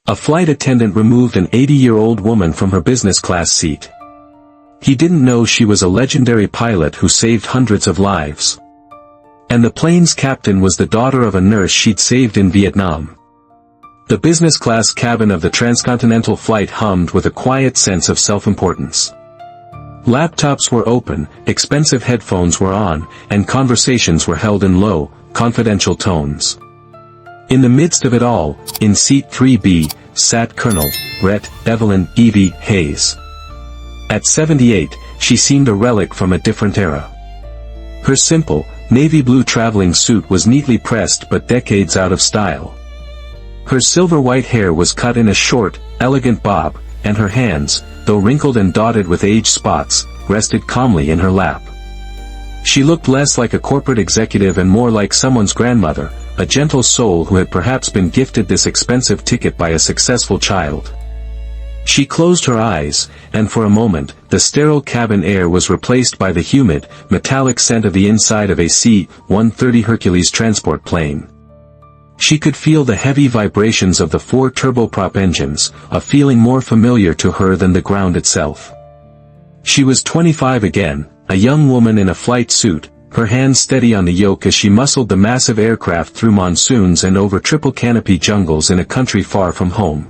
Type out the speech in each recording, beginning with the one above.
A flight attendant removed an 80-year-old woman from her business class seat. He didn't know she was a legendary pilot who saved hundreds of lives. And the plane's captain was the daughter of a nurse she'd saved in Vietnam. The business class cabin of the transcontinental flight hummed with a quiet sense of self-importance. Laptops were open, expensive headphones were on, and conversations were held in low, confidential tones. In the midst of it all, in seat 3B, sat Colonel, Rhett, Evelyn, Evie, Hayes. At 78, she seemed a relic from a different era. Her simple, navy blue traveling suit was neatly pressed but decades out of style. Her silver-white hair was cut in a short, elegant bob, and her hands, though wrinkled and dotted with age spots, rested calmly in her lap. She looked less like a corporate executive and more like someone's grandmother, a gentle soul who had perhaps been gifted this expensive ticket by a successful child. She closed her eyes, and for a moment, the sterile cabin air was replaced by the humid, metallic scent of the inside of a C-130 Hercules transport plane. She could feel the heavy vibrations of the 4 turboprop engines, a feeling more familiar to her than the ground itself. She was 25 again, a young woman in a flight suit, her hands steady on the yoke as she muscled the massive aircraft through monsoons and over triple canopy jungles in a country far from home.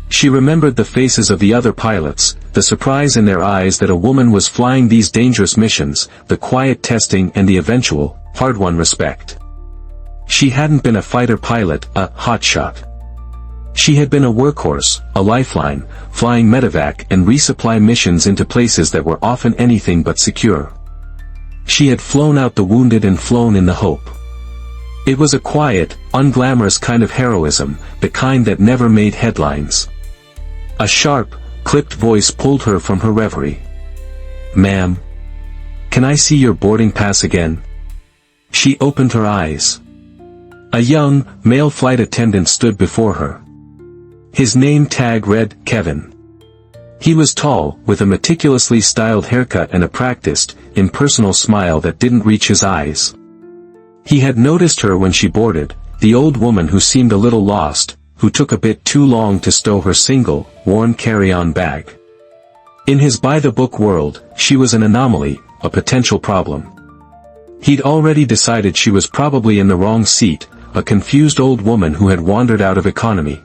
She remembered the faces of the other pilots, the surprise in their eyes that a woman was flying these dangerous missions, the quiet testing and the eventual, hard-won respect. She hadn't been a fighter pilot, a hotshot. She had been a workhorse, a lifeline, flying medevac and resupply missions into places that were often anything but secure. She had flown out the wounded and flown in the hope. It was a quiet, unglamorous kind of heroism, the kind that never made headlines. A sharp, clipped voice pulled her from her reverie. "Ma'am? Can I see your boarding pass again?" She opened her eyes. A young, male flight attendant stood before her. His name tag read, Kevin. He was tall, with a meticulously styled haircut and a practiced, impersonal smile that didn't reach his eyes. He had noticed her when she boarded, the old woman who seemed a little lost, who took a bit too long to stow her single, worn carry-on bag. In his by-the-book world, she was an anomaly, a potential problem. He'd already decided she was probably in the wrong seat, a confused old woman who had wandered out of economy.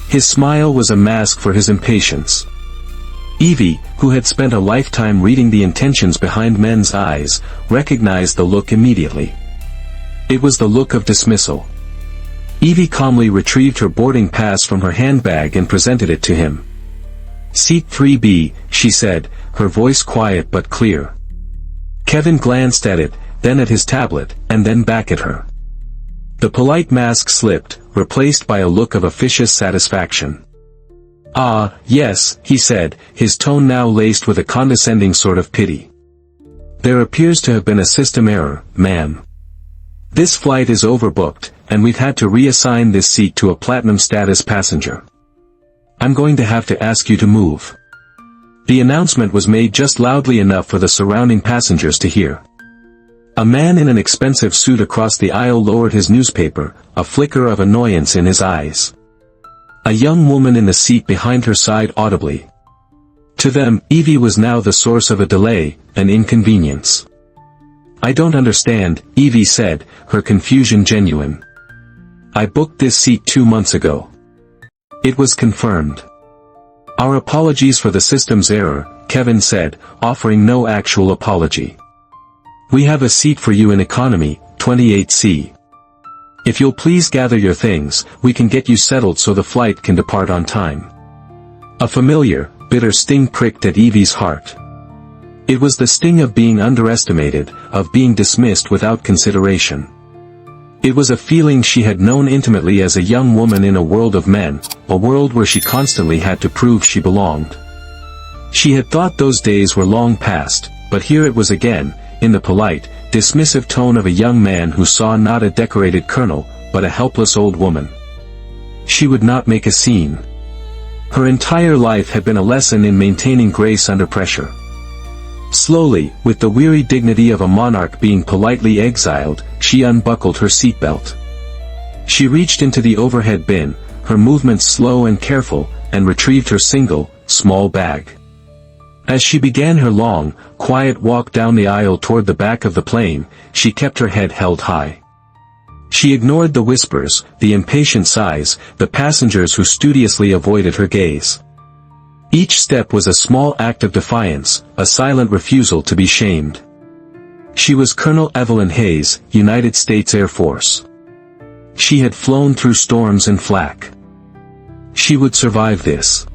His smile was a mask for his impatience. Evie, who had spent a lifetime reading the intentions behind men's eyes, recognized the look immediately. It was the look of dismissal. Evie calmly retrieved her boarding pass from her handbag and presented it to him. "Seat 3B, she said, her voice quiet but clear. Kevin glanced at it, then at his tablet, and then back at her. The polite mask slipped, replaced by a look of officious satisfaction. "Ah, yes," he said, his tone now laced with a condescending sort of pity. "There appears to have been a system error, ma'am. This flight is overbooked, and we've had to reassign this seat to a platinum status passenger. I'm going to have to ask you to move." The announcement was made just loudly enough for the surrounding passengers to hear. A man in an expensive suit across the aisle lowered his newspaper, a flicker of annoyance in his eyes. A young woman in the seat behind her sighed audibly. To them, Evie was now the source of a delay, an inconvenience. "I don't understand," Evie said, her confusion genuine. "I booked this seat 2 months ago." It was confirmed. "Our apologies for the system's error," Kevin said, offering no actual apology. "We have a seat for you in economy, 28C. If you'll please gather your things, we can get you settled so the flight can depart on time." A familiar, bitter sting pricked at Evie's heart. It was the sting of being underestimated, of being dismissed without consideration. It was a feeling she had known intimately as a young woman in a world of men, a world where she constantly had to prove she belonged. She had thought those days were long past, but here it was again, in the polite, dismissive tone of a young man who saw not a decorated colonel, but a helpless old woman. She would not make a scene. Her entire life had been a lesson in maintaining grace under pressure. Slowly, with the weary dignity of a monarch being politely exiled, she unbuckled her seatbelt. She reached into the overhead bin, her movements slow and careful, and retrieved her single, small bag. As she began her long, quiet walk down the aisle toward the back of the plane, she kept her head held high. She ignored the whispers, the impatient sighs, the passengers who studiously avoided her gaze. Each step was a small act of defiance, a silent refusal to be shamed. She was Colonel Evelyn Hayes, United States Air Force. She had flown through storms and flak. She would survive this.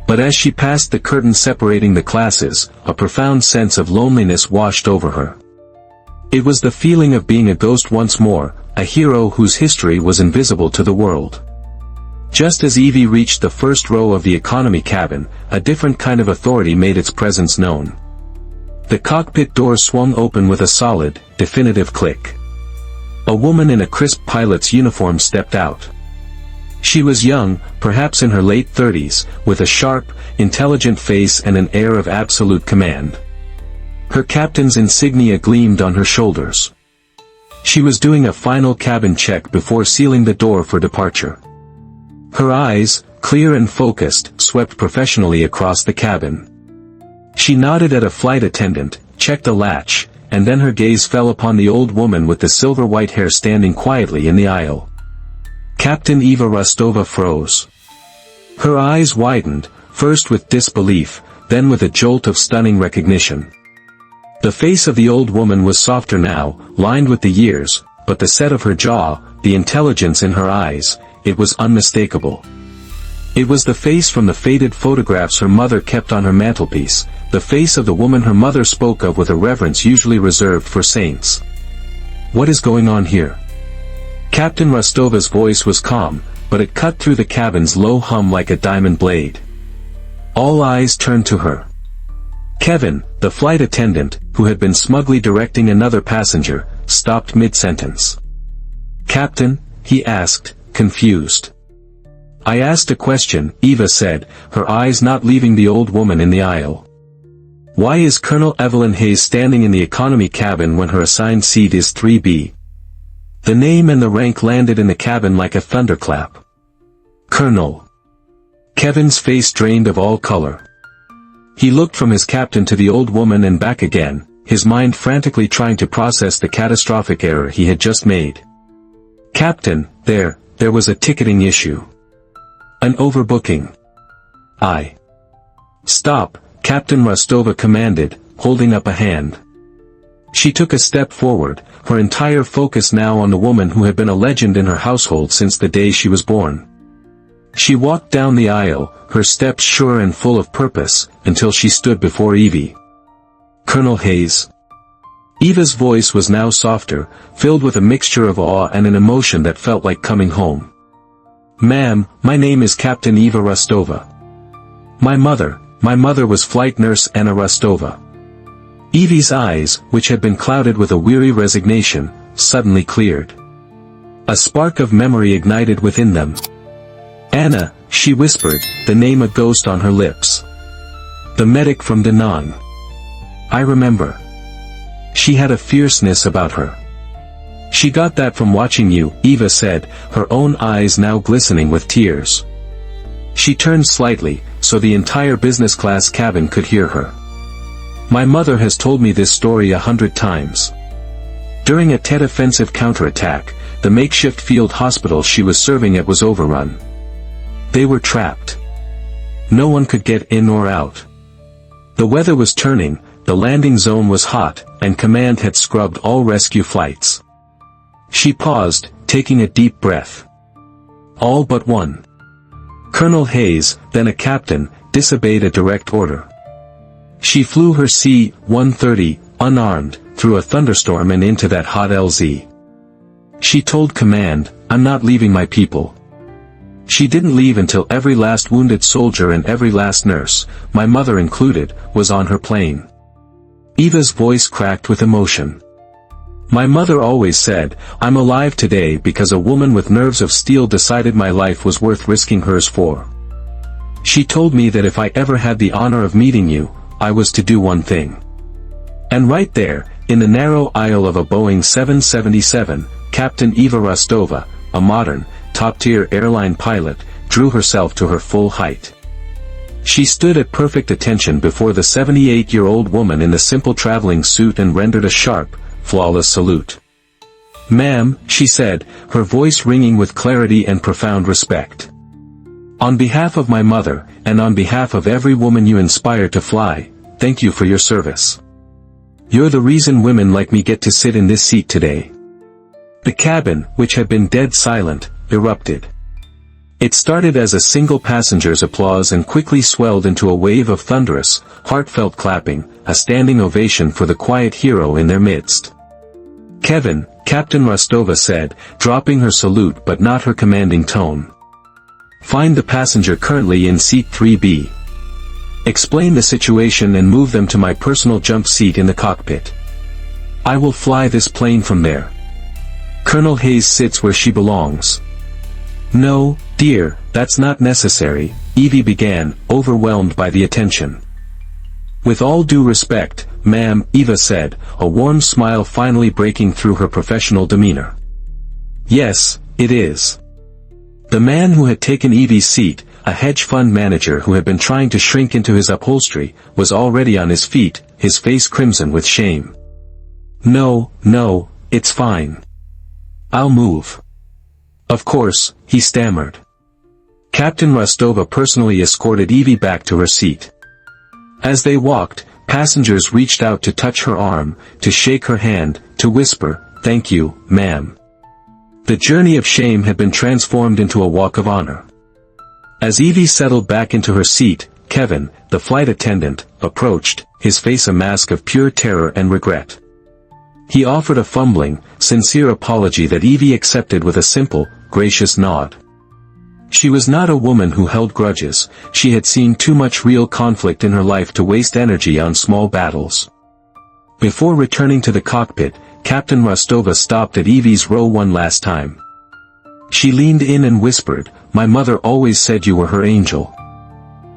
But as she passed the curtain separating the classes, a profound sense of loneliness washed over her. It was the feeling of being a ghost once more, a hero whose history was invisible to the world. Just as Evie reached the first row of the economy cabin, a different kind of authority made its presence known. The cockpit door swung open with a solid, definitive click. A woman in a crisp pilot's uniform stepped out. She was young, perhaps in her late 30s, with a sharp, intelligent face and an air of absolute command. Her captain's insignia gleamed on her shoulders. She was doing a final cabin check before sealing the door for departure. Her eyes, clear and focused, swept professionally across the cabin. She nodded at a flight attendant, checked a latch, and then her gaze fell upon the old woman with the silver-white hair standing quietly in the aisle. Captain Eva Rostova froze. Her eyes widened, first with disbelief, then with a jolt of stunning recognition. The face of the old woman was softer now, lined with the years, but the set of her jaw, the intelligence in her eyes, it was unmistakable. It was the face from the faded photographs her mother kept on her mantelpiece, the face of the woman her mother spoke of with a reverence usually reserved for saints. "What is going on here?" Captain Rostova's voice was calm, but it cut through the cabin's low hum like a diamond blade. All eyes turned to her. Kevin, the flight attendant, who had been smugly directing another passenger, stopped mid-sentence. "Captain?" he asked, confused. "I asked a question," Eva said, her eyes not leaving the old woman in the aisle. "Why is Colonel Evelyn Hayes standing in the economy cabin when her assigned seat is 3B? The name and the rank landed in the cabin like a thunderclap. "Colonel." Kevin's face drained of all color. He looked from his captain to the old woman and back again, his mind frantically trying to process the catastrophic error he had just made. "Captain, there was a ticketing issue. An overbooking." "Stop," Captain Rostova commanded, holding up a hand. She took a step forward, her entire focus now on the woman who had been a legend in her household since the day she was born. She walked down the aisle, her steps sure and full of purpose, until she stood before Evie. "Colonel Hayes." Eva's voice was now softer, filled with a mixture of awe and an emotion that felt like coming home. "Ma'am, my name is Captain Eva Rostova. My mother was Flight Nurse Anna Rostova." Evie's eyes, which had been clouded with a weary resignation, suddenly cleared. A spark of memory ignited within them. "Anna," she whispered, the name a ghost on her lips. "The medic from Danang. I remember. She had a fierceness about her." "She got that from watching you," Eva said, her own eyes now glistening with tears. She turned slightly, so the entire business class cabin could hear her. "My mother has told me this story 100 times. During a Tet offensive counterattack, the makeshift field hospital she was serving at was overrun. They were trapped. No one could get in or out. The weather was turning, the landing zone was hot, and command had scrubbed all rescue flights." She paused, taking a deep breath. "All but one. Colonel Hayes, then a captain, disobeyed a direct order. She flew her C-130, unarmed, through a thunderstorm and into that hot LZ. She told command, 'I'm not leaving my people.' She didn't leave until every last wounded soldier and every last nurse, my mother included, was on her plane." Eva's voice cracked with emotion. "My mother always said, 'I'm alive today because a woman with nerves of steel decided my life was worth risking hers for.' She told me that if I ever had the honor of meeting you, I was to do one thing." And right there, in the narrow aisle of a Boeing 777, Captain Eva Rostova, a modern, top-tier airline pilot, drew herself to her full height. She stood at perfect attention before the 78-year-old woman in the simple traveling suit and rendered a sharp, flawless salute. "Ma'am," she said, her voice ringing with clarity and profound respect. "On behalf of my mother, and on behalf of every woman you inspire to fly, thank you for your service. You're the reason women like me get to sit in this seat today." The cabin, which had been dead silent, erupted. It started as a single passenger's applause and quickly swelled into a wave of thunderous, heartfelt clapping, a standing ovation for the quiet hero in their midst. "Kevin," Captain Rostova said, dropping her salute but not her commanding tone. "Find the passenger currently in seat 3B. Explain the situation and move them to my personal jump seat in the cockpit. I will fly this plane from there. Colonel Hayes sits where she belongs." "No, dear, that's not necessary," Evie began, overwhelmed by the attention. "With all due respect, ma'am," Eva said, a warm smile finally breaking through her professional demeanor. "Yes, it is." The man who had taken Evie's seat, a hedge fund manager who had been trying to shrink into his upholstery, was already on his feet, his face crimson with shame. No, it's fine. I'll move." "Of course," he stammered. Captain Rostova personally escorted Evie back to her seat. As they walked, passengers reached out to touch her arm, to shake her hand, to whisper, "Thank you, ma'am." The journey of shame had been transformed into a walk of honor. As Evie settled back into her seat, Kevin, the flight attendant, approached, his face a mask of pure terror and regret. He offered a fumbling, sincere apology that Evie accepted with a simple, gracious nod. She was not a woman who held grudges, she had seen too much real conflict in her life to waste energy on small battles. Before returning to the cockpit, Captain Rostova stopped at Evie's row one last time. She leaned in and whispered, "My mother always said you were her angel.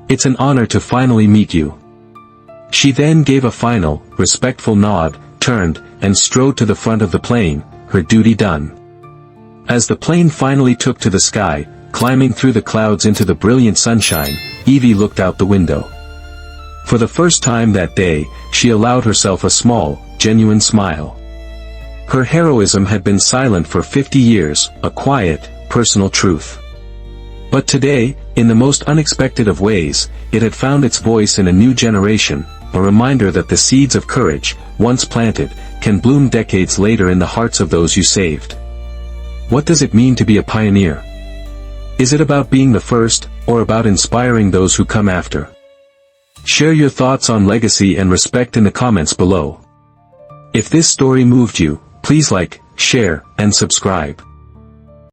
It's an honor to finally meet you." She then gave a final, respectful nod, turned, and strode to the front of the plane, her duty done. As the plane finally took to the sky, climbing through the clouds into the brilliant sunshine, Evie looked out the window. For the first time that day, she allowed herself a small, genuine smile. Her heroism had been silent for 50 years, a quiet, personal truth. But today, in the most unexpected of ways, it had found its voice in a new generation, a reminder that the seeds of courage, once planted, can bloom decades later in the hearts of those you saved. What does it mean to be a pioneer? Is it about being the first, or about inspiring those who come after? Share your thoughts on legacy and respect in the comments below. If this story moved you, please like, share, and subscribe.